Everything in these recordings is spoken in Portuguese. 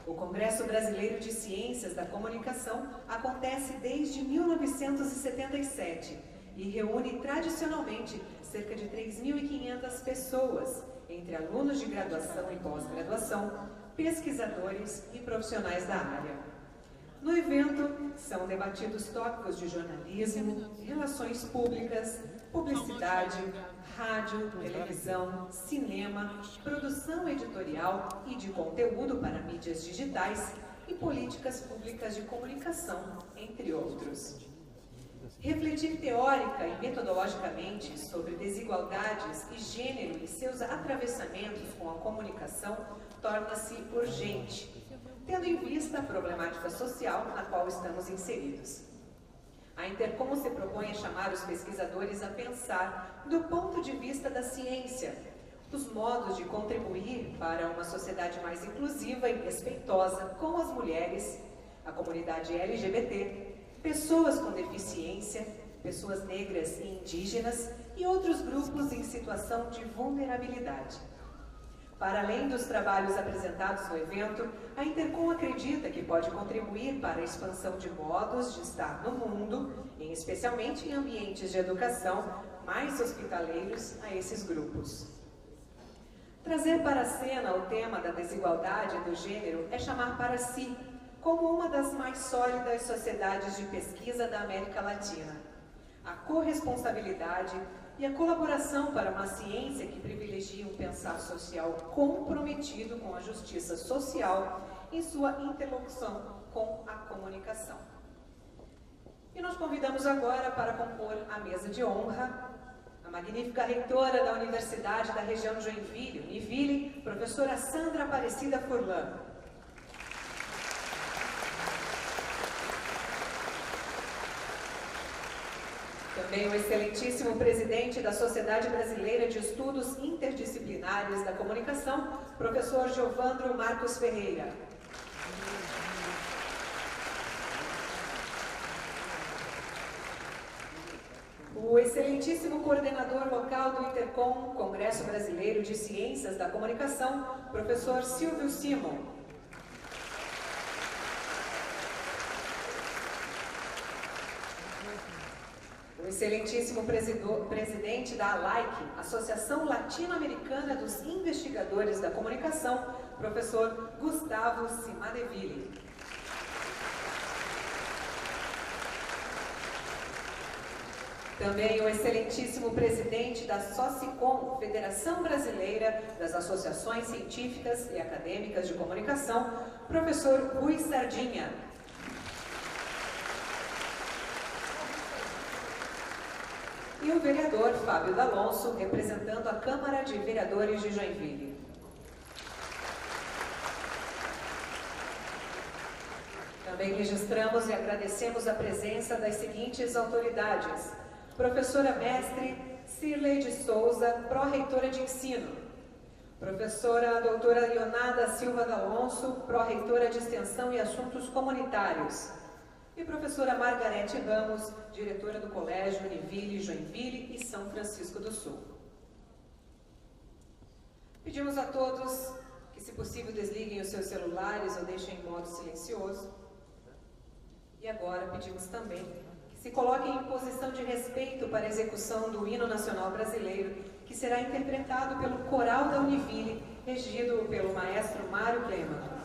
O Congresso Brasileiro de Ciências da Comunicação acontece desde 1977 e reúne tradicionalmente cerca de 3.500 pessoas, entre alunos de graduação e pós-graduação, pesquisadores e profissionais da área. No evento, são debatidos tópicos de jornalismo, relações públicas, publicidade, rádio, televisão, cinema, produção editorial e de conteúdo para mídias digitais e políticas públicas de comunicação, entre outros. Refletir teórica e metodologicamente sobre desigualdades e gênero e seus atravessamentos com a comunicação torna-se urgente, tendo em vista a problemática social na qual estamos inseridos. A Intercom se propõe a chamar os pesquisadores a pensar, do ponto de vista da ciência, os modos de contribuir para uma sociedade mais inclusiva e respeitosa com as mulheres, a comunidade LGBT, pessoas com deficiência, pessoas negras e indígenas e outros grupos em situação de vulnerabilidade. Para além dos trabalhos apresentados no evento, a Intercom acredita que pode contribuir para a expansão de modos de estar no mundo, e especialmente em ambientes de educação, mais hospitaleiros a esses grupos. Trazer para a cena o tema da desigualdade do gênero é chamar para si, como uma das mais sólidas sociedades de pesquisa da América Latina, a corresponsabilidade e a colaboração para uma ciência que privilegia um pensar social comprometido com a justiça social em sua interlocução com a comunicação. E nós convidamos agora para compor a mesa de honra a magnífica reitora da Universidade da região de Joinville, Univille, professora Sandra Aparecida Furlan. Também o excelentíssimo presidente da Sociedade Brasileira de Estudos Interdisciplinares da Comunicação, professor Giovandro Marcos Ferreira. O excelentíssimo coordenador local do Intercom, Congresso Brasileiro de Ciências da Comunicação, professor Silvio Simon. O excelentíssimo presidente da ALAIC, Associação Latino-Americana dos Investigadores da Comunicação, professor Gustavo Cimadeville. Também o excelentíssimo presidente da SOCICOM, Federação Brasileira das Associações Científicas e Acadêmicas de Comunicação, professor Rui Sardinha. E o vereador Fábio D'Alonso, representando a Câmara de Vereadores de Joinville. Também registramos e agradecemos a presença das seguintes autoridades: professora mestre Cirlei de Souza, pró-reitora de ensino; professora doutora Leonada Silva D'Alonso, pró-reitora de extensão e assuntos comunitários; e professora Margarete Ramos, diretora do Colégio Univille, Joinville e São Francisco do Sul. Pedimos a todos que, se possível, desliguem os seus celulares ou deixem em modo silencioso. E agora pedimos também que se coloquem em posição de respeito para a execução do Hino Nacional Brasileiro, que será interpretado pelo Coral da Univille, regido pelo maestro Mário Cleman.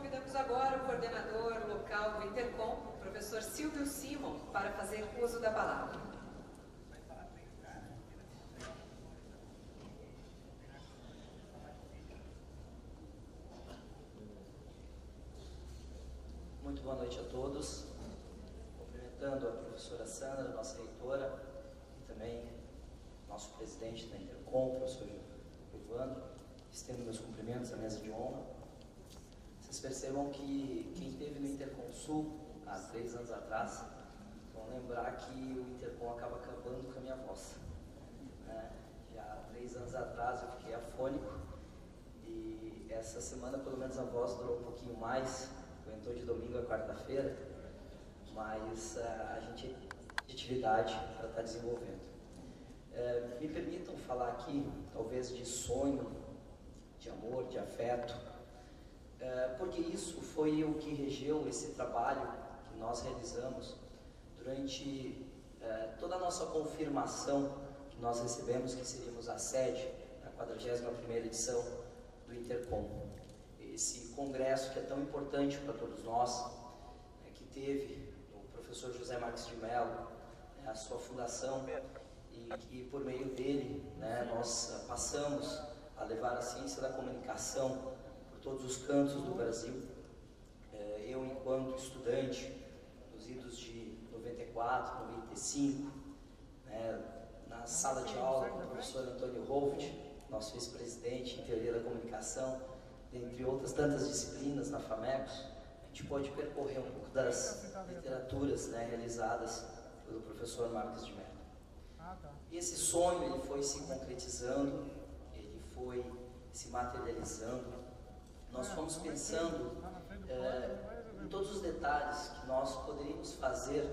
convidamos agora o coordenador local do Intercom, professor Silvio Simon, para fazer uso da palavra. Muito boa noite a todos. Cumprimentando a professora Sandra, nossa reitora, e também nosso presidente da Intercom, o professor Evandro. Estendo meus cumprimentos à mesa de honra. Vocês percebam que quem esteve no Intercom Sul, há 3 anos atrás, vão lembrar que o Intercom acaba acabando com a minha voz. Já há 3 anos atrás eu fiquei afônico, e essa semana pelo menos a voz durou um pouquinho mais, aguentou de domingo a quarta-feira, mas a gente tem atividade para estar desenvolvendo. Me permitam falar aqui, talvez, de sonho, de amor, de afeto, porque isso foi o que regeu esse trabalho que nós realizamos durante toda a nossa confirmação que nós recebemos que seríamos a sede na 41ª edição do Intercom. Esse congresso que é tão importante para todos nós, que teve o professor José Marques de Mello, a sua fundação, e que por meio dele nós passamos a levar a ciência da comunicação por todos os cantos do Brasil. Eu, enquanto estudante, nos idos de 94, 95, na sala de aula com o professor Antônio Holt, nosso vice-presidente em teoria da comunicação, entre outras tantas disciplinas na FAMECOS, a gente pode percorrer um pouco das literaturas realizadas pelo professor Marques de Mello. E esse sonho ele foi se concretizando, ele foi se materializando. Nós fomos pensando em todos os detalhes que nós poderíamos fazer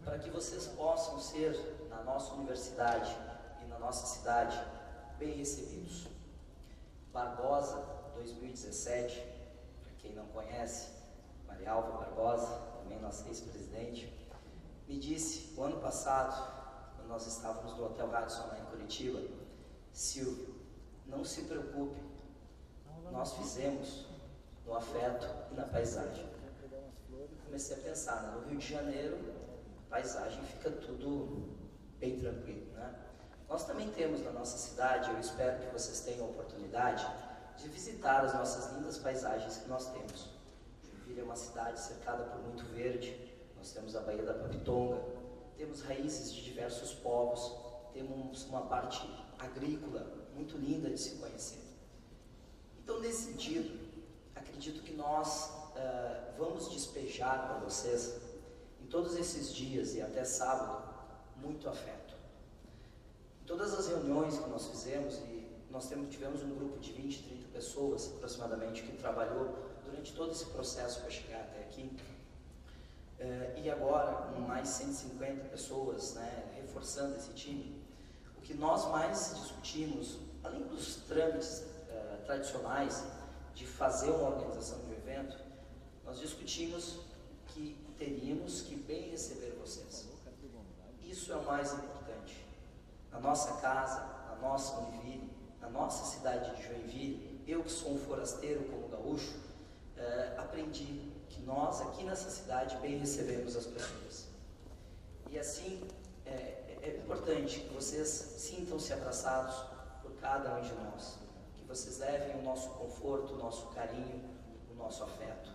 para que vocês possam ser, na nossa universidade e na nossa cidade, bem recebidos. Barbosa, 2017, para quem não conhece, Maria Alva Barbosa, também nossa ex-presidente, me disse, o ano passado, quando nós estávamos no Hotel Radisson lá em Curitiba: Silvio, não se preocupe, nós fizemos no afeto e na paisagem. Comecei a pensar, no Rio de Janeiro, a paisagem fica tudo bem tranquilo, Nós também temos na nossa cidade, eu espero que vocês tenham a oportunidade de visitar as nossas lindas paisagens que nós temos. Joinville é uma cidade cercada por muito verde, nós temos a Baía da Papitonga, temos raízes de diversos povos, temos uma parte agrícola muito linda de se conhecer. Então, nesse sentido, acredito que nós vamos despejar para vocês, em todos esses dias e até sábado, muito afeto. Em todas as reuniões que nós fizemos, e nós tivemos um grupo de 20, 30 pessoas aproximadamente que trabalhou durante todo esse processo para chegar até aqui, e agora com mais 150 pessoas, reforçando esse time, o que nós mais discutimos, além dos trâmites tradicionais de fazer uma organização de um evento, nós discutimos que teríamos que bem receber vocês. Isso é o mais importante. Na nossa casa, na nossa Univille, na nossa cidade de Joinville, eu que sou um forasteiro como gaúcho, aprendi que nós aqui nessa cidade bem recebemos as pessoas. E assim, é importante que vocês sintam-se abraçados por cada um de nós, que vocês levem o nosso conforto, o nosso carinho, o nosso afeto,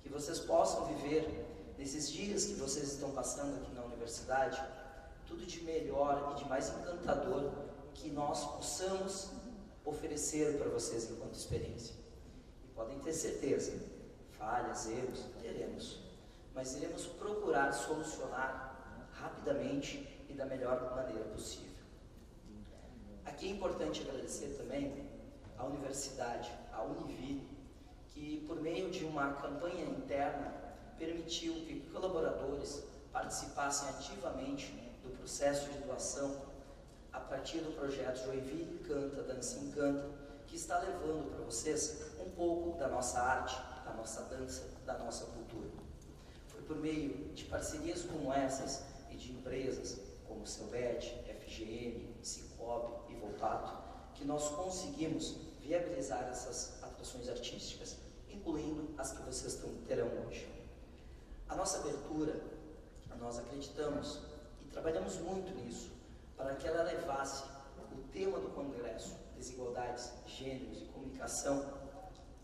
que vocês possam viver nesses dias que vocês estão passando aqui na universidade, tudo de melhor e de mais encantador que nós possamos oferecer para vocês enquanto experiência. E podem ter certeza, falhas, erros, teremos, mas iremos procurar solucionar rapidamente e da melhor maneira possível. Aqui é importante agradecer também à universidade, à Univille, que por meio de uma campanha interna permitiu que colaboradores participassem ativamente do processo de doação a partir do projeto Joinville Canta, Dança Encanta, que está levando para vocês um pouco da nossa arte, da nossa dança, da nossa cultura. Foi por meio de parcerias como essas e de empresas como Selbet, FGM, Cicobi e Volpato que nós conseguimos viabilizar essas atrações artísticas. E incluindo as que vocês terão hoje. A nossa abertura, nós acreditamos e trabalhamos muito nisso, para que ela levasse o tema do Congresso, desigualdades, gêneros e comunicação,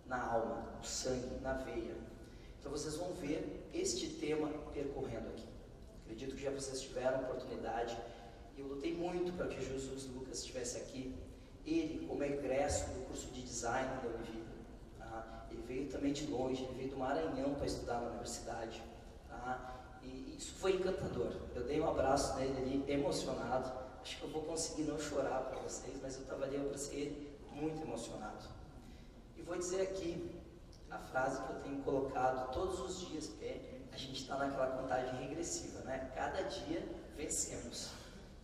na alma, no sangue, na veia. Então vocês vão ver este tema percorrendo aqui. Acredito que já vocês tiveram oportunidade, e eu lutei muito para que Jesus Lucas estivesse aqui. Ele, como egresso do curso de design da Univille, ele veio também de longe, ele veio do Maranhão para estudar na universidade, e isso foi encantador. Eu dei um abraço nele ali, emocionado. Acho que eu vou conseguir não chorar para vocês, mas eu estava ali, eu abracei muito emocionado. E vou dizer aqui a frase que eu tenho colocado todos os dias, porque a gente está naquela contagem regressiva, né? Cada dia vencemos,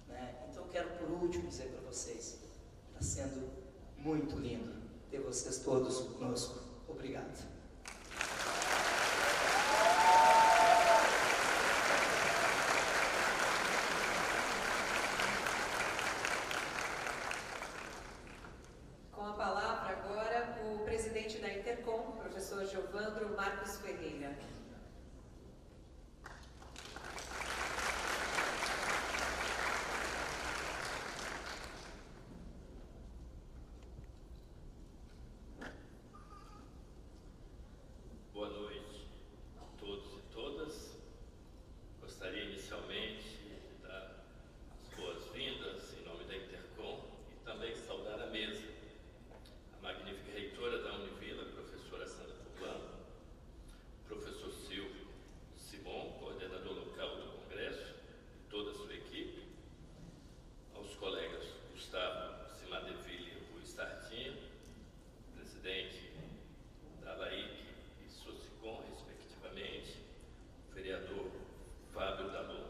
né? Então eu quero por último dizer para vocês, está sendo muito lindo ter vocês todos conosco. Obrigado. Com a palavra agora o presidente da Intercom, professor Geovandro Marcos Ferreira. Boa noite a todos e todas. Gostaria inicialmente de dar as boas-vindas em nome da Intercom e também saudar a mesa, a magnífica reitora da Univille, a professora Sandra Furlan, o professor Silvio Simon, coordenador local do Congresso, e toda a sua equipe, aos colegas Gustavo Simadeville e Rui Sartinha, presidente da LAIC e Socicom, respectivamente, o vereador Fábio Dalon.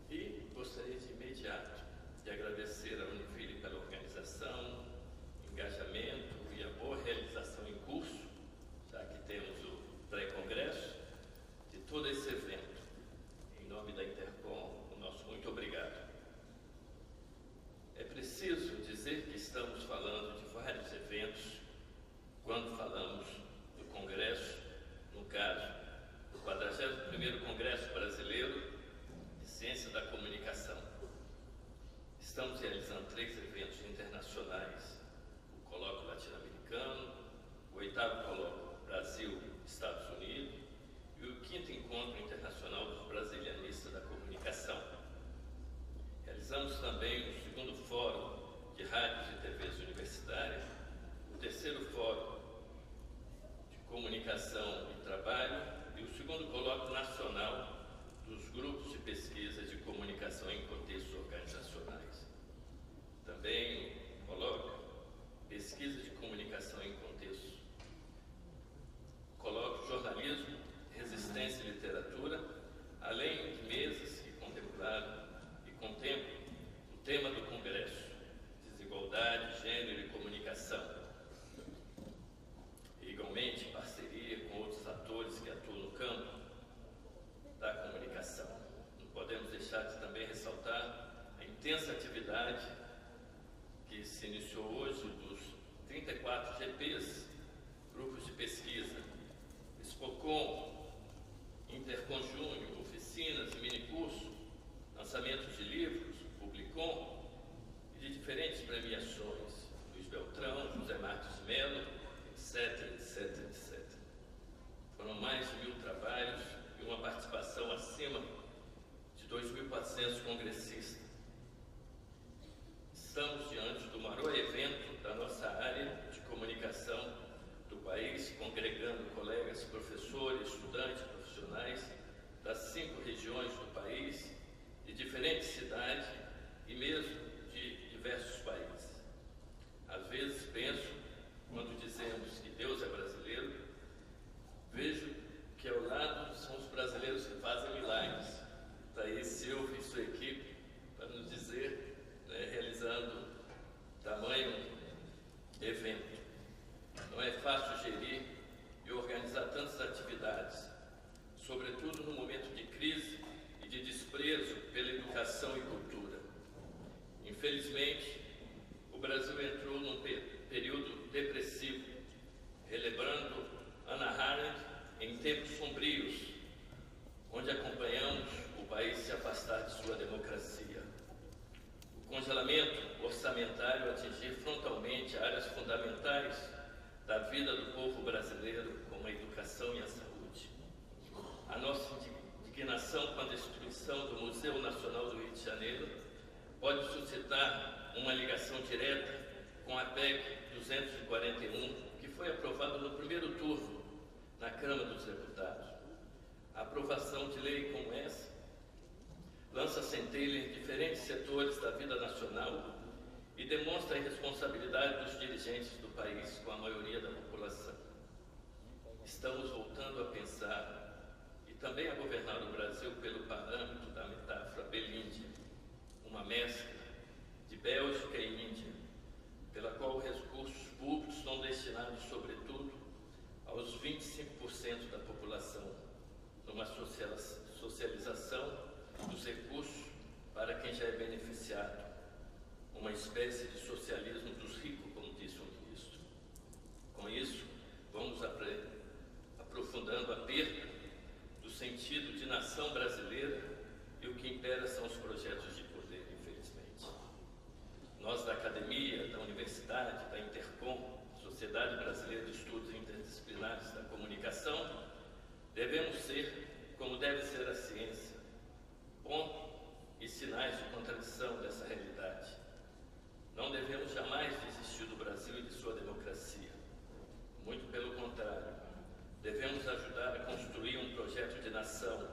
E gostaria de imediato de agradecer à Univille pela organização, engajamento e a boa realização em curso, já que temos o pré-congresso, de todo esse evento. Em nome da Intercom, o nosso muito obrigado. É preciso dizer que estamos falando de vários eventos quando falamos do Congresso, no caso, do 41º Congresso Brasileiro de Ciência da Comunicação. Estamos realizando 3 eventos internacionais: o Colóquio Latino-Americano, o 8º Colóquio Brasil-Estados Unidos e o 5º Encontro Internacional dos Brasilianistas da Comunicação. Realizamos também o 2º Fórum de Rádios e TVs Universitárias, o 3º Fórum de Comunicação e Trabalho e o 2º Colóquio Nacional dos Grupos de Pesquisa de Comunicação em Contextos Organizacionais. Também o Colóquio Pesquisa de Comunicação em Contextos. Colóquio Jornalismo, Resistência e Literatura, além de mesas que contemplaram e contemplam o tema do Congresso: desigualdade, gênero e comunicação. E, igualmente, em parceria com outros atores que atuam no campo da comunicação. Não podemos deixar de também ressaltar a intensa atividade que se iniciou hoje dos 34 GPs, grupos de pesquisa, Expocom, Intercom Júnior, oficinas e minicursos, lançamentos de livros, Publicom e de diferentes premiações, Luiz Beltrão, José Marcos Melo, etc, etc, etc. Foram mais de 1000 trabalhos e uma participação acima de 2.400 congressistas. Estamos diante do maior evento fundamentais da vida do povo brasileiro, como a educação e a saúde. A nossa indignação com a destruição do Museu Nacional do Rio de Janeiro pode suscitar uma ligação direta com a PEC 241, que foi aprovada no primeiro turno na Câmara dos Deputados. A aprovação de lei como essa lança centelha em diferentes setores da vida nacional e demonstra a irresponsabilidade dos dirigentes do país com a maioria da população. Estamos voltando a pensar e também a governar o Brasil pelo parâmetro da metáfora belíndia, uma mescla de Bélgica e Índia, pela qual os recursos públicos são destinados, sobretudo, aos 25% da população, numa socialização dos recursos para quem já é beneficiado, uma espécie de socialismo dos ricos, como disse o ministro. Com isso, vamos aprofundando a perda do sentido de nação brasileira, e o que impera são os projetos de poder, infelizmente. Nós da academia, da universidade, da Intercom, Sociedade Brasileira de Estudos Interdisciplinares da Comunicação, devemos ser, como deve ser a ciência, ponto e sinais de contradição dessa realidade. Não devemos jamais desistir do Brasil e de sua democracia. Muito pelo contrário, devemos ajudar a construir um projeto de nação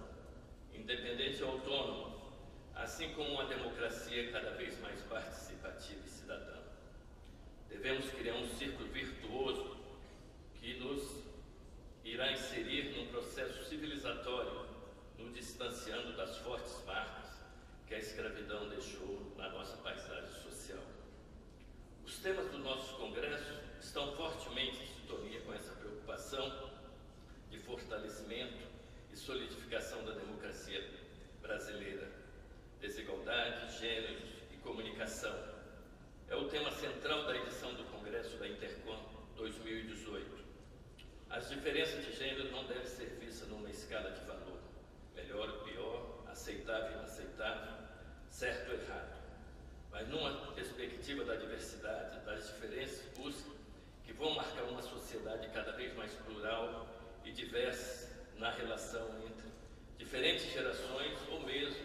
independente e autônomo, assim como uma democracia cada vez mais participativa e cidadã. Devemos criar um círculo virtuoso que nos irá inserir num processo civilizatório, nos distanciando das fortes marcas que a escravidão deixou na nossa paisagem social. Os temas dos nossos congressos estão fortemente em sintonia com essa preocupação de fortalecimento e solidificação da democracia brasileira. Desigualdade, gêneros e comunicação é o tema central da edição do Congresso da Intercom 2018. As diferenças de gênero não devem ser vistas numa escala de valor, melhor ou pior, aceitável e inaceitável, certo ou errado, mas numa perspectiva da diversidade, das diferenças que vão marcar uma sociedade cada vez mais plural e diversa na relação entre diferentes gerações ou mesmo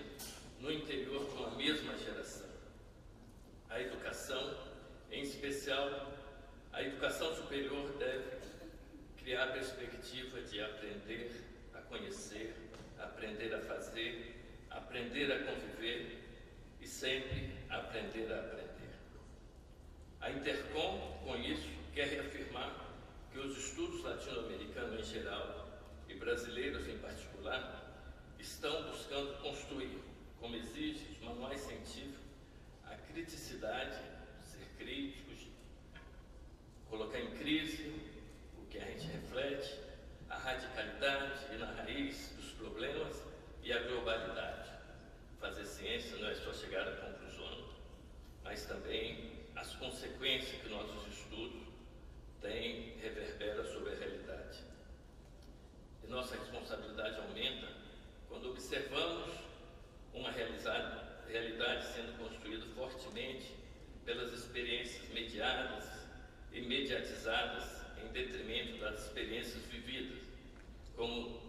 no interior de uma mesma geração. A educação, em especial, a educação superior deve criar a perspectiva de aprender a conhecer, aprender a fazer, aprender a conviver e sempre aprender a aprender. A Intercom, com isso, quer reafirmar que os estudos latino-americanos em geral e brasileiros em particular estão buscando construir, como exige os manuais científicos, a criticidade, ser críticos, colocar em crise o que a gente reflete, a radicalidade e na raiz dos problemas e a globalidade. Fazer ciência não é só chegar a conclusões, mas também as consequências que nossos estudos têm reverbera sobre a realidade. E nossa responsabilidade aumenta quando observamos uma realidade sendo construída fortemente pelas experiências mediadas e mediatizadas em detrimento das experiências vividas, como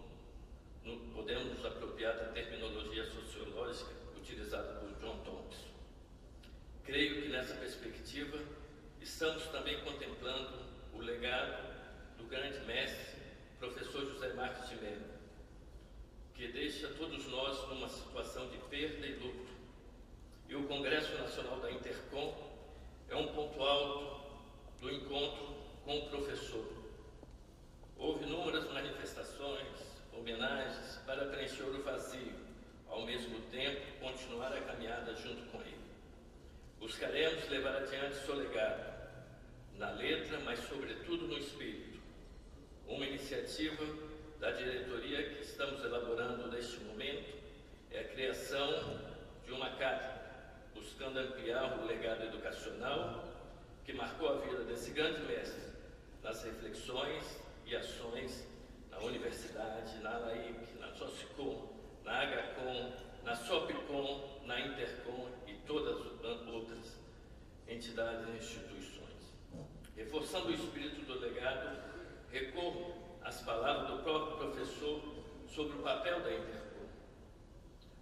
podemos nos apropriar da terminologia sociológica utilizada por John Thompson. Creio que nessa perspectiva estamos também contemplando o legado do grande mestre, professor José Marques de Mello, que deixa todos nós numa situação de perda e luto. E o Congresso Nacional da Intercom é um ponto alto do encontro com o professor. Houve inúmeras manifestações, homenagens para preencher o vazio, ao mesmo tempo continuar a caminhada junto com ele. Buscaremos levar adiante seu legado, na letra, mas sobretudo no espírito. Uma iniciativa da diretoria que estamos elaborando neste momento é a criação de uma cátedra, buscando ampliar o legado educacional que marcou a vida desse grande mestre nas reflexões e ações na universidade, na LAIC, na Socicom, na HCom, na Sopcom, na Intercom e todas as outras entidades e instituições. Reforçando o espírito do legado, recorro às palavras do próprio professor sobre o papel da Intercom.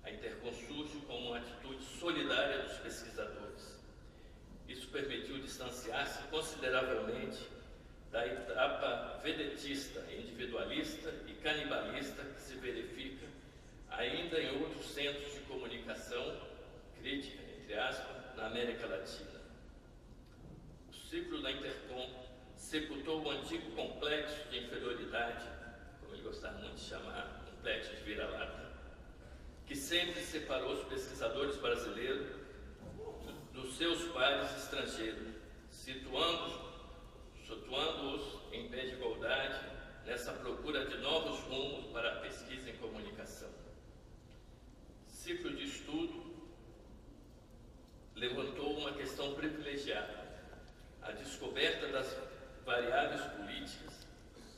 A Intercom surge como uma atitude solidária dos pesquisadores. Isso permitiu distanciar-se consideravelmente da etapa vedetista, individualista e canibalista que se verifica ainda em outros centros de comunicação crítica, entre aspas, na América Latina. O ciclo da Intercom sepultou o antigo complexo de inferioridade, como ele gostava muito de chamar, complexo de vira-lata, que sempre separou os pesquisadores brasileiros dos seus pares estrangeiros, situando-os em pé de igualdade nessa procura de novos rumos para a pesquisa em comunicação. Ciclo de estudo levantou uma questão privilegiada, a descoberta das variáveis políticas,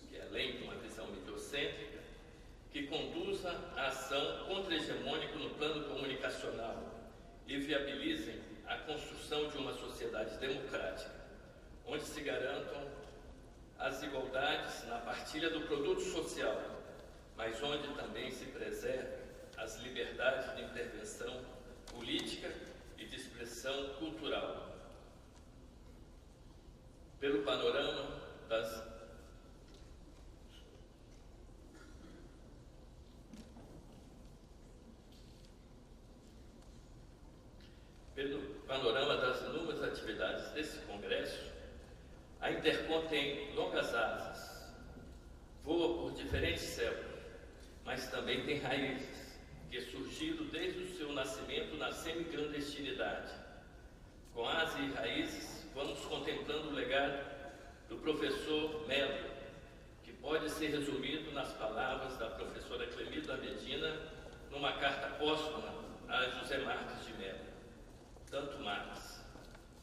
que além de uma visão mediocêntrica, que conduza a ação contra-hegemônica no plano comunicacional e viabilizem a construção de uma sociedade democrática, onde se garantam as igualdades na partilha do produto social, mas onde também se preserve as liberdades de intervenção política e de expressão cultural. Pelo panorama das inúmeras atividades desse congresso, a Intercom tem longas asas, voa por diferentes céus, mas também tem raízes, que surgiram desde o seu nascimento na semi-clandestinidade. Com asas e raízes, vamos contemplando o legado do professor Melo, que pode ser resumido nas palavras da professora Clemilda Medina numa carta póstuma a José Marques de Melo. Tanto mares,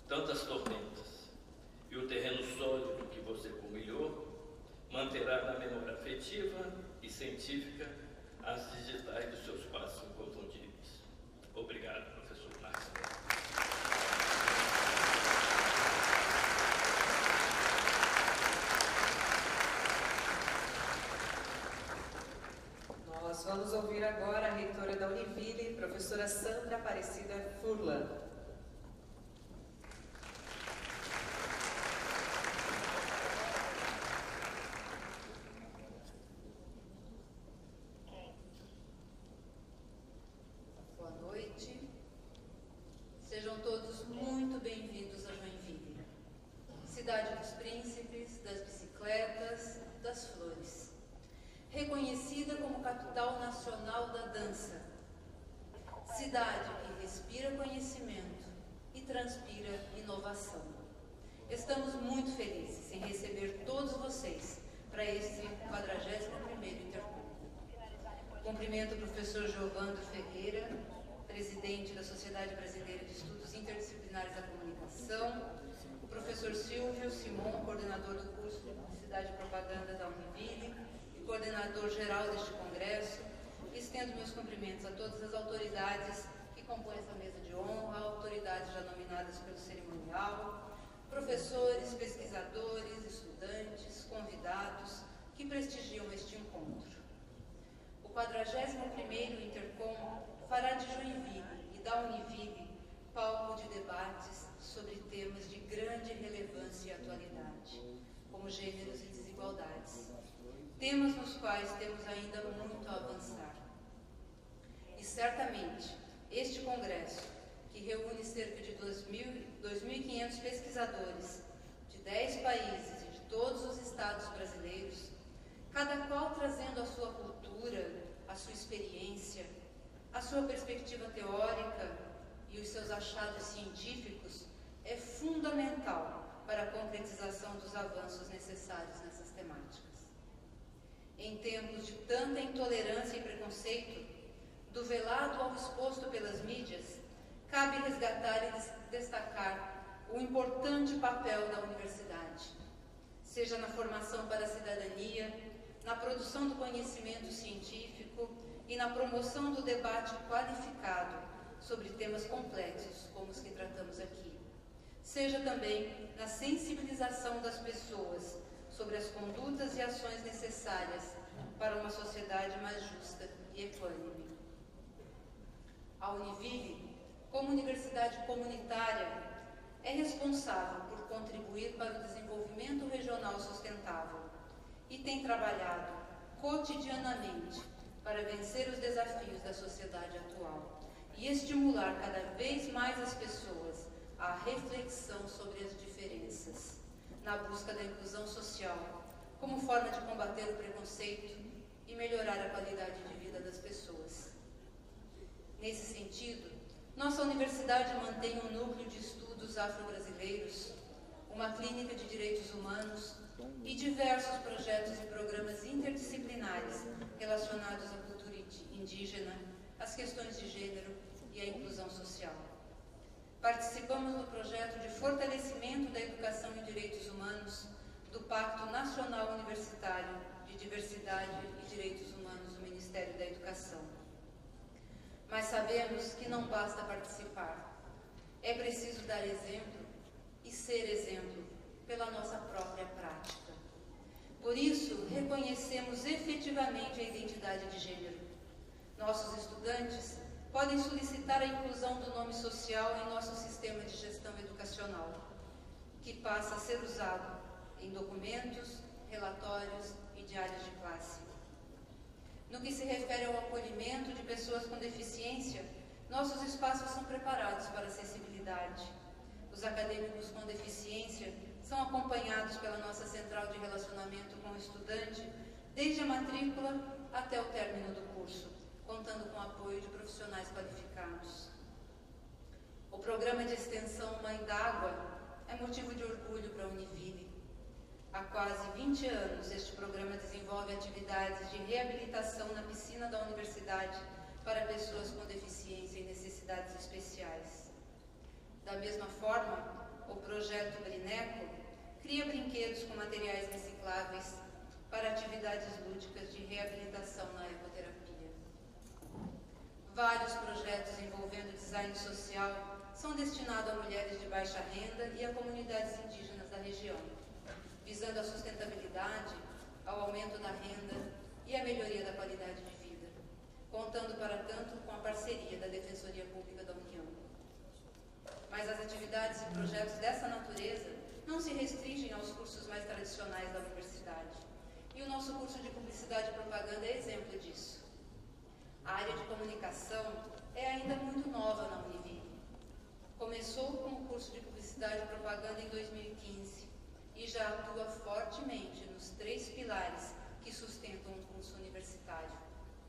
tantas tormentas, e o terreno sólido que você comilhou manterá na memória afetiva e científica as digitais dos seus passos inconfundíveis. Obrigado, professor Marques. Nós vamos ouvir agora a reitora da Univille, professora Sandra Aparecida Furlan. Sejam todos muito bem-vindos a Joinville, cidade dos príncipes, das bicicletas, das flores. Reconhecida como capital nacional da dança, cidade que respira conhecimento e transpira inovação. Estamos muito felizes em receber todos vocês para este 41º Intercom. Cumprimento o professor Giovandro Ferreira, presidente da Sociedade Brasileira de Estudos Interdisciplinares da Comunicação, o professor Silvio Simon, coordenador do curso de Publicidade e Propaganda da Univille e coordenador geral deste congresso. Estendo meus cumprimentos a todas as autoridades que compõem essa mesa de honra, autoridades já nominadas pelo cerimonial, professores, pesquisadores, estudantes, convidados que prestigiam este encontro. O 41º Intercom fará de Joinville e da Univille palco de debates sobre temas de grande relevância e atualidade, como gêneros e desigualdades, temas nos quais temos ainda muito a avançar. E certamente, este congresso, que reúne cerca de 2.500 pesquisadores de 10 países e de todos os estados brasileiros, cada qual trazendo a sua cultura, a sua experiência, a sua perspectiva teórica e os seus achados científicos, é fundamental para a concretização dos avanços necessários nessas temáticas. Em tempos de tanta intolerância e preconceito, do velado ao exposto pelas mídias, cabe resgatar e destacar o importante papel da universidade, seja na formação para a cidadania, na produção do conhecimento científico e na promoção do debate qualificado sobre temas complexos como os que tratamos aqui, seja também na sensibilização das pessoas sobre as condutas e ações necessárias para uma sociedade mais justa e equânime. A Univille, como universidade comunitária, é responsável por contribuir para o desenvolvimento regional sustentável e tem trabalhado cotidianamente para vencer os desafios da sociedade atual e estimular cada vez mais as pessoas à reflexão sobre as diferenças, na busca da inclusão social, como forma de combater o preconceito e melhorar a qualidade de vida das pessoas. Nesse sentido, nossa universidade mantém um núcleo de estudos afro-brasileiros, uma clínica de direitos humanos e diversos projetos e programas interdisciplinares relacionados à cultura indígena, às questões de gênero e à inclusão social. Participamos do projeto de fortalecimento da educação em direitos humanos do Pacto Nacional Universitário de Diversidade e Direitos Humanos do Ministério da Educação. Mas sabemos que não basta participar. É preciso dar exemplo e ser exemplo pela nossa própria prática. Por isso, reconhecemos efetivamente a identidade de gênero. Nossos estudantes podem solicitar a inclusão do nome social em nosso sistema de gestão educacional, que passa a ser usado em documentos, relatórios e diários de classe. No que se refere ao acolhimento de pessoas com deficiência, nossos espaços são preparados para a acessibilidade. Os acadêmicos com deficiência são acompanhados pela nossa central de relacionamento com o estudante, desde a matrícula até o término do curso, contando com o apoio de profissionais qualificados. O programa de extensão Mãe d'Água é motivo de orgulho para a Univille. Há quase 20 anos, este programa desenvolve atividades de reabilitação na piscina da universidade para pessoas com deficiência e necessidades especiais. Da mesma forma, o projeto Brineco cria brinquedos com materiais recicláveis para atividades lúdicas de reabilitação na ecoterapia. Vários projetos envolvendo design social são destinados a mulheres de baixa renda e a comunidades indígenas da região, visando a sustentabilidade, ao aumento da renda e a melhoria da qualidade de vida, contando para tanto com a parceria da Defensoria Pública da União. Mas as atividades e projetos dessa natureza não se restringem aos cursos mais tradicionais da universidade, e o nosso curso de Publicidade e Propaganda é exemplo disso. A área de comunicação é ainda muito nova na Univille. Começou com o curso de Publicidade e Propaganda em 2015 e já atua fortemente nos 3 pilares que sustentam o curso universitário: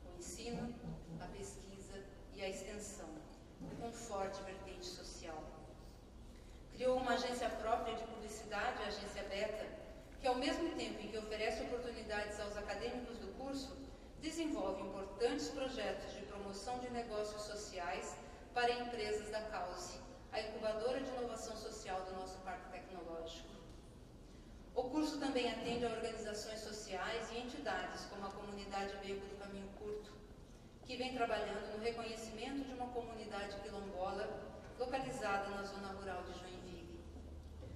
o ensino, a pesquisa e a extensão, com forte vertente social. Criou uma agência própria de publicidade, a Agência Beta, que ao mesmo tempo em que oferece oportunidades aos acadêmicos do curso, desenvolve importantes projetos de promoção de negócios sociais para empresas da Cause, a incubadora de inovação social do nosso parque tecnológico. O curso também atende a organizações sociais e entidades como a Comunidade Beco do Caminho Curto, que vem trabalhando no reconhecimento de uma comunidade quilombola localizada na zona rural de Joinville.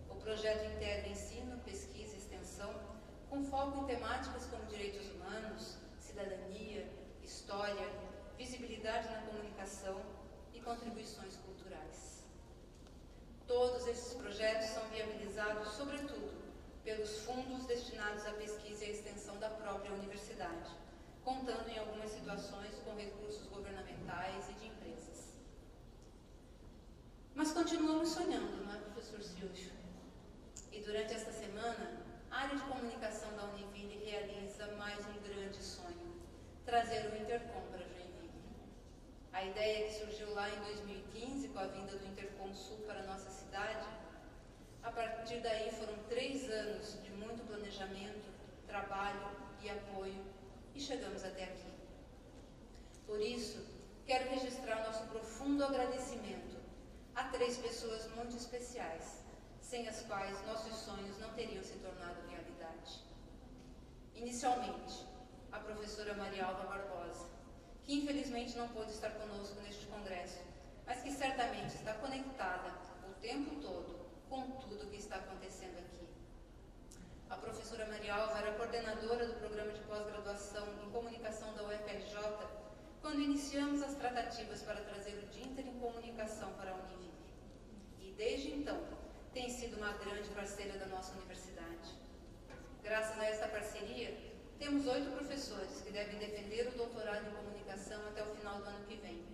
O projeto integra ensino, pesquisa e extensão, com foco em temáticas como direitos humanos, cidadania, história, visibilidade na comunicação e contribuições culturais. Todos esses projetos são viabilizados, sobretudo, pelos fundos destinados à pesquisa e à extensão da própria universidade, contando em algumas situações com recursos governamentais e de empresas. Mas continuamos sonhando, não é, professor Silvio? E durante esta semana, a área de comunicação da Univille realiza mais um grande sonho: trazer o Intercom para Joinville. A ideia que surgiu lá em 2015, com a vinda do Intercom Sul para a nossa cidade, a partir daí foram 3 anos de muito planejamento, trabalho e apoio, e chegamos até aqui. Por isso, quero registrar nosso profundo agradecimento a 3 pessoas muito especiais, sem as quais nossos sonhos não teriam se tornado realidade. Inicialmente, a professora Maria Alva Barbosa, que infelizmente não pôde estar conosco neste congresso, mas que certamente está conectada o tempo todo com com tudo o que está acontecendo aqui. A professora Maria Alva era coordenadora do programa de pós-graduação em comunicação da UFRJ quando iniciamos as tratativas para trazer o Dia Inter em Comunicação para a Univille. E desde então, tem sido uma grande parceira da nossa universidade. Graças a esta parceria, temos 8 professores que devem defender o doutorado em comunicação até o final do ano que vem,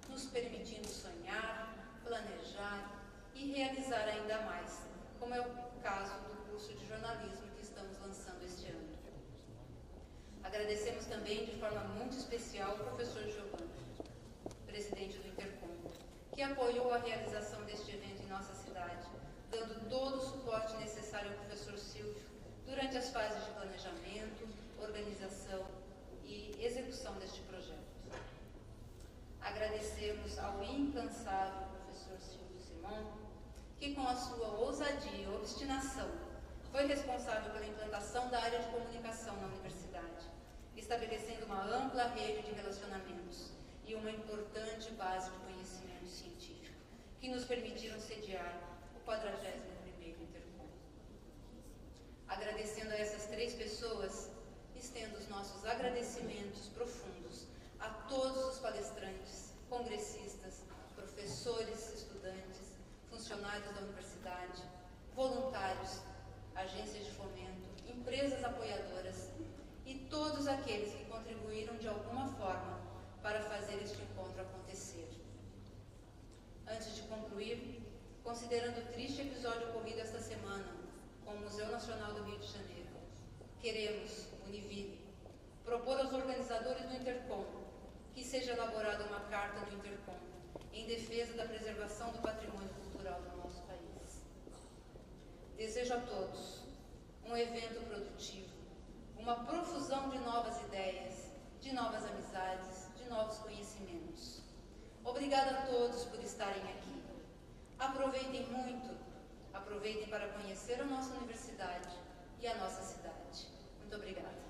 nos permitindo sonhar, planejar e realizar ainda mais, como é o caso do curso de jornalismo que estamos lançando este ano. Agradecemos também de forma muito especial o professor Giovanni, presidente do Intercom, que apoiou a realização deste evento em nossa cidade, dando todo o suporte necessário ao professor Silvio durante as fases de planejamento, organização e execução deste projeto. Agradecemos ao incansável professor Silvio Simon, que com a sua ousadia e obstinação foi responsável pela implantação da área de comunicação na universidade, estabelecendo uma ampla rede de relacionamentos e uma importante base de conhecimento científico, que nos permitiram sediar o 41º Intercom. Agradecendo a essas 3 pessoas, estendo os nossos agradecimentos profundos a todos os palestrantes, congressistas, professores, estudantes, funcionários da universidade, voluntários, agências de fomento, empresas apoiadoras e todos aqueles que contribuíram de alguma forma para fazer este encontro acontecer. Antes de concluir, considerando o triste episódio ocorrido esta semana com o Museu Nacional do Rio de Janeiro, queremos, Univille, propor aos organizadores do Intercom que seja elaborada uma carta do Intercom em defesa da preservação do patrimônio cultural do nosso país. Desejo a todos um evento produtivo, uma profusão de novas ideias, de novas amizades, de novos conhecimentos. Obrigada a todos por estarem aqui. Aproveitem muito, aproveitem para conhecer a nossa universidade e a nossa cidade. Muito obrigada.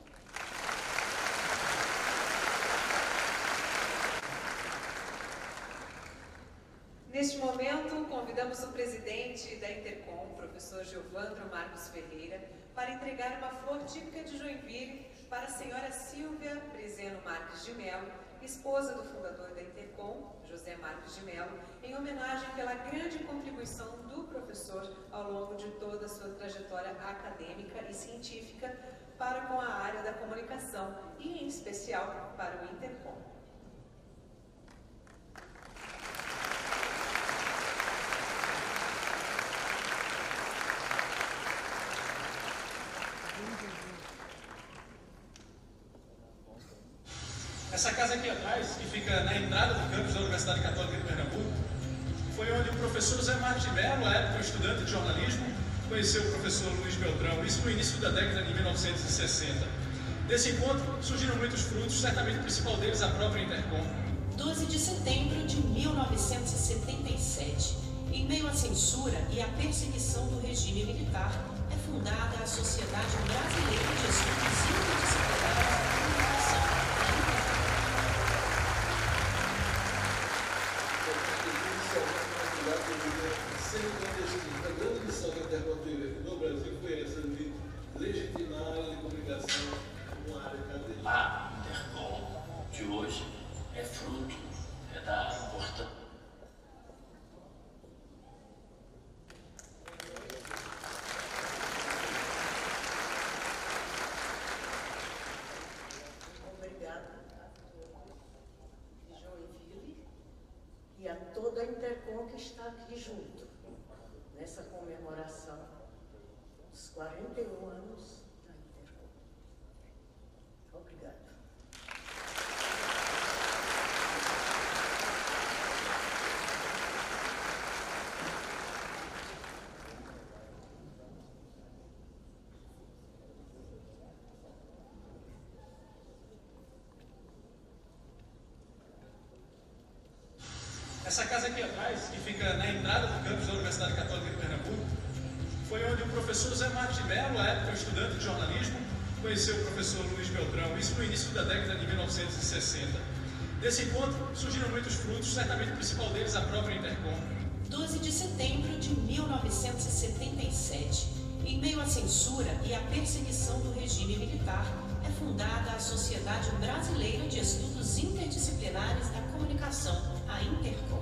Neste momento, convidamos o presidente da Intercom, o professor Giovandro Marcos Ferreira, para entregar uma flor típica de Joinville para a senhora Silvia Brizeno Marques de Mello, esposa do fundador da Intercom, José Marques de Mello, em homenagem pela grande contribuição do professor ao longo de toda a sua trajetória acadêmica e científica para com a área da comunicação e, em especial, para o Intercom. Essa casa aqui atrás, que fica na entrada do campus da Universidade Católica de Pernambuco, foi onde o professor José Marques de Mello, à época estudante de jornalismo, conheceu o professor Luiz Beltrão, isso no início da década de 1960. Desse encontro surgiram muitos frutos, certamente o principal deles a própria Intercom. 12 de setembro de 1977, em meio à censura e à perseguição do regime militar, é fundada a Sociedade Brasileira de Estudos Interdisciplinares da Comunicação, a grande missão da Intercom no Brasil foi essa de legitimar a área de comunicação como uma área acadêmica. A Intercom de hoje é fruto da importância. Obrigada a Joinville e a toda a Intercom que está aqui junto, nessa comemoração dos 41 anos da Intercom. Obrigada. Essa casa aqui atrás, que fica na entrada do campus da Universidade Católica de Pernambuco, foi onde o professor José Marques de Mello, à época estudante de jornalismo, conheceu o professor Luiz Beltrão, isso no início da década de 1960. Desse encontro surgiram muitos frutos, certamente o principal deles a própria Intercom. 12 de setembro de 1977, em meio à censura e à perseguição do regime militar, é fundada a Sociedade Brasileira de Estudos Interdisciplinares da Comunicação, a Intercom.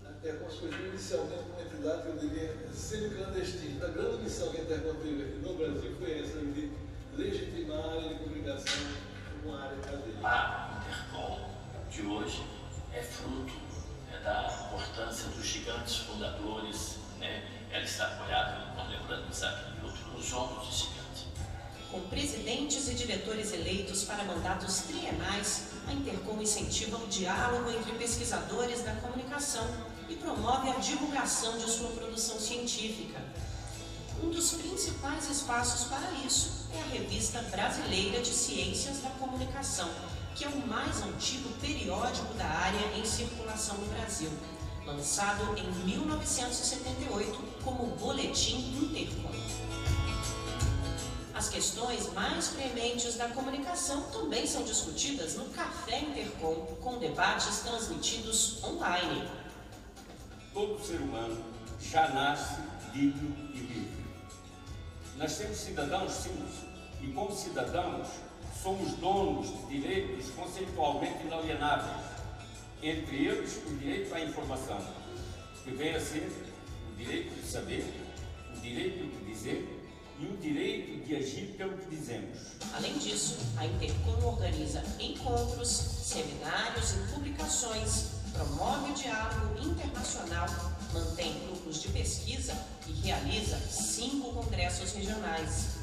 A Intercom surgiu inicialmente como uma entidade que eu diria semi-clandestina. A grande missão que a Intercom teve aqui no Brasil foi essa, de legitimar a área de comunicação como uma área acadêmica. A Intercom de hoje é fruto da importância dos gigantes fundadores, né? Ela está apoiada, lembrando Isaac Newton, nos ombros de gigante. Com presidentes e diretores eleitos para mandatos trienais, a Intercom incentiva o diálogo entre pesquisadores da comunicação e promove a divulgação de sua produção científica. Um dos principais espaços para isso é a Revista Brasileira de Ciências da Comunicação, que é o mais antigo periódico da área em circulação no Brasil, lançado em 1978 como Boletim Intercom. As questões mais prementes da comunicação também são discutidas no Café Intercom, com debates transmitidos online. Todo ser humano já nasce livre e livre. Nascemos cidadãos, sim, e como cidadãos somos donos de direitos conceitualmente inalienáveis, entre eles o direito à informação, que vem a ser o direito de saber, o direito de dizer e o direito de agir pelo que dizemos. Além disso, a Intercom organiza encontros, seminários e publicações, promove o diálogo internacional, mantém grupos de pesquisa e realiza 5 congressos regionais.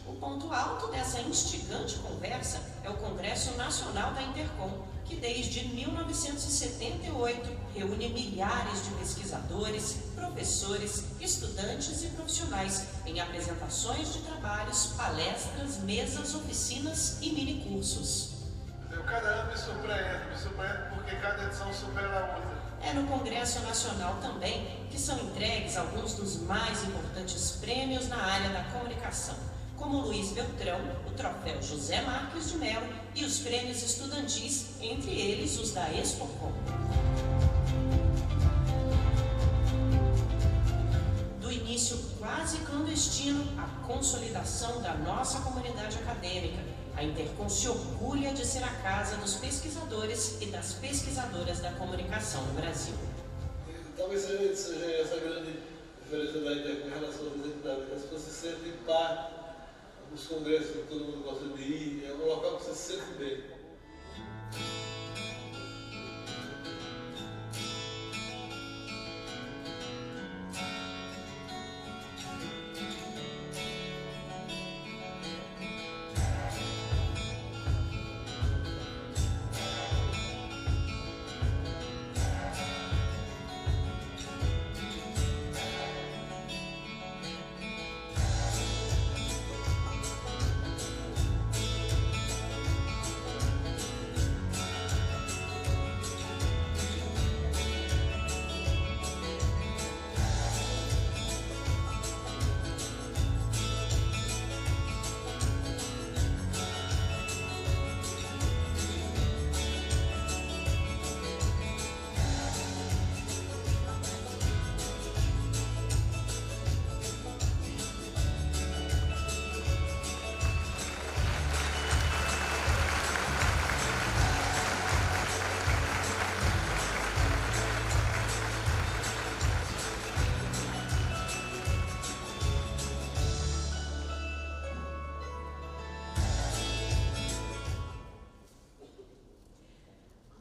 O ponto alto dessa instigante conversa é o Congresso Nacional da Intercom, que desde 1978 reúne milhares de pesquisadores, professores, estudantes e profissionais em apresentações de trabalhos, palestras, mesas, oficinas e minicursos. Eu cada ano me surpreendo porque cada edição supera a outra. É no Congresso Nacional também que são entregues alguns dos mais importantes prêmios na área da comunicação, como o Luiz Beltrão, o troféu José Marques de Mello e os prêmios estudantis, entre eles os da Expocom. Do início quase clandestino à consolidação da nossa comunidade acadêmica, a Intercom se orgulha de ser a casa dos pesquisadores e das pesquisadoras da comunicação no Brasil. Talvez seja essa grande diferença da Intercom em relação às entidades. As pessoas se sentem parte dos congressos que todo mundo gosta de ir, é um local que você se sente bem.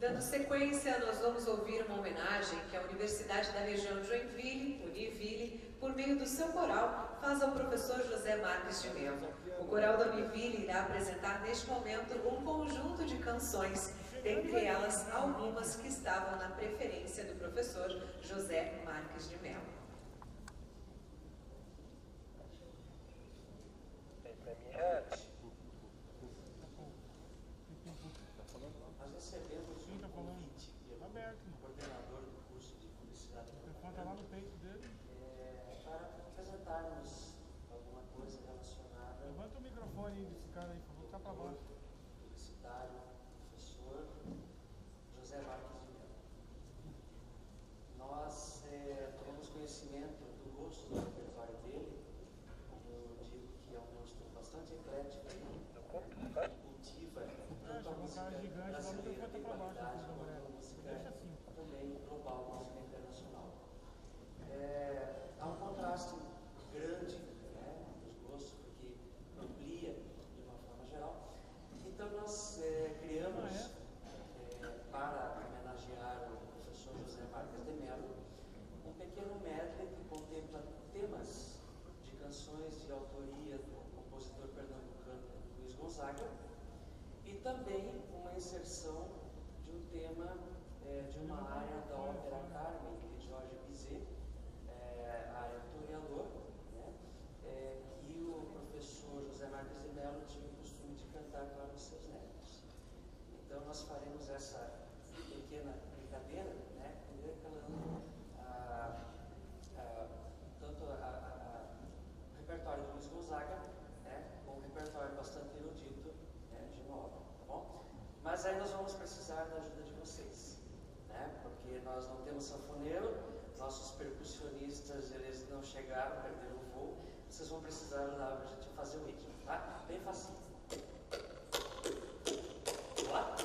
Dando sequência, nós vamos ouvir uma homenagem que a Universidade da Região de Joinville, Univille, por meio do seu coral, faz ao professor José Marques de Mello. O coral da Univille irá apresentar neste momento um conjunto de canções, dentre elas algumas que estavam na preferência do professor José Marques de Mello. tá lá no peito dele. Para apresentarmos alguma coisa relacionada. Levanta o microfone aí desse cara aí, por favor, tá para baixo. Publicitário, professor José Marques de Mello. Nós tomamos conhecimento do gosto do repertório dele. Eu digo que é um gosto bastante eclético, cultiva tanto a música brasileira de qualidade quanto a música também global, música internacional. Há um contraste grande, né, dos gostos, porque amplia de uma forma geral. Então nós criamos, para homenagear o professor José Marques de Mello, um pequeno medley que contempla temas de canções de autoria do compositor pernambucano Luiz Gonzaga e também uma inserção de um tema de uma área da ópera Carmen, de Jorge Bizet, a área Toreador, né, que o professor José Marques de Mello tinha o costume de cantar para os seus netos. Então nós faremos essa pequena brincadeira, né, intercalando tanto o repertório do Luiz Gonzaga, né, com um repertório bastante erudito, né, de uma obra, tá bom? Mas aí nós vamos precisar da ajuda de vocês, né, porque nós não temos sanfoneiro, nossos percussionistas, eles não chegaram, perderam o voo, vocês vão precisar lá para a gente fazer o ritmo, tá? Bem facinho. Vamos lá?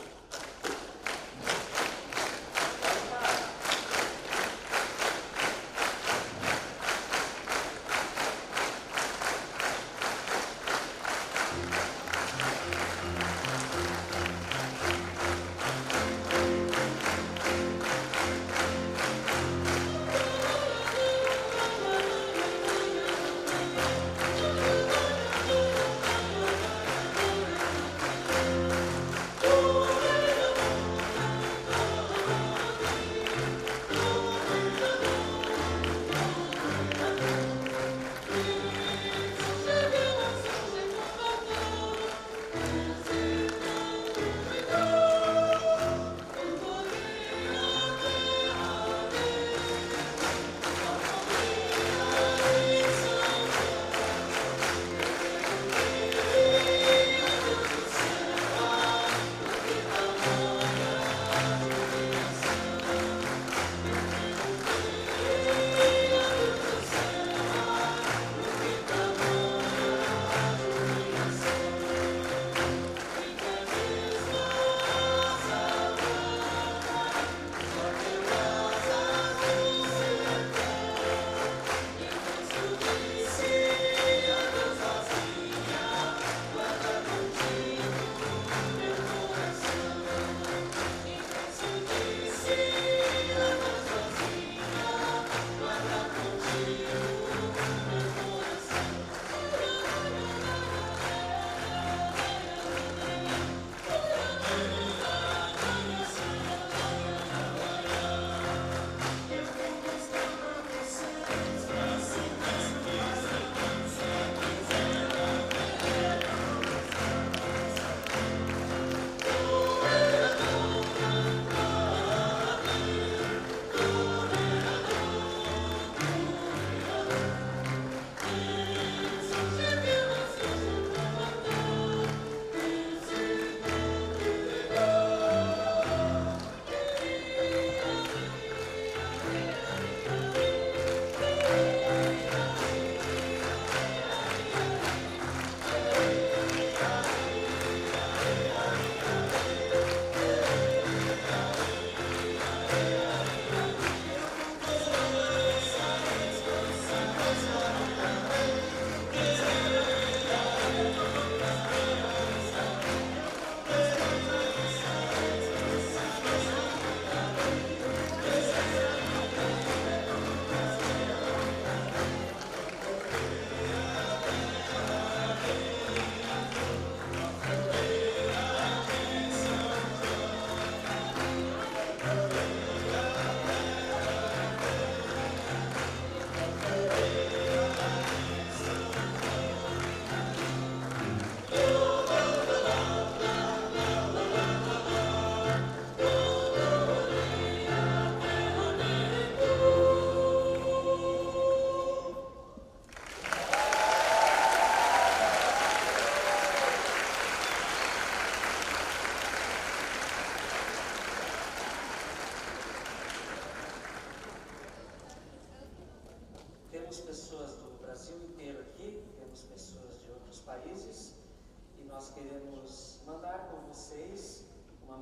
Thank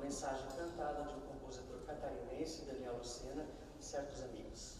mensagem cantada de um compositor catarinense, Daniel Lucena, e certos amigos.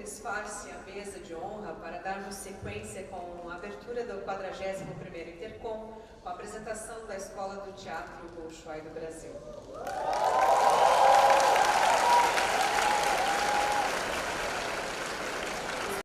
Desfaz-se a mesa de honra para darmos sequência com a abertura do 41º Intercom, com a apresentação da Escola do Teatro Bolshoi do Brasil.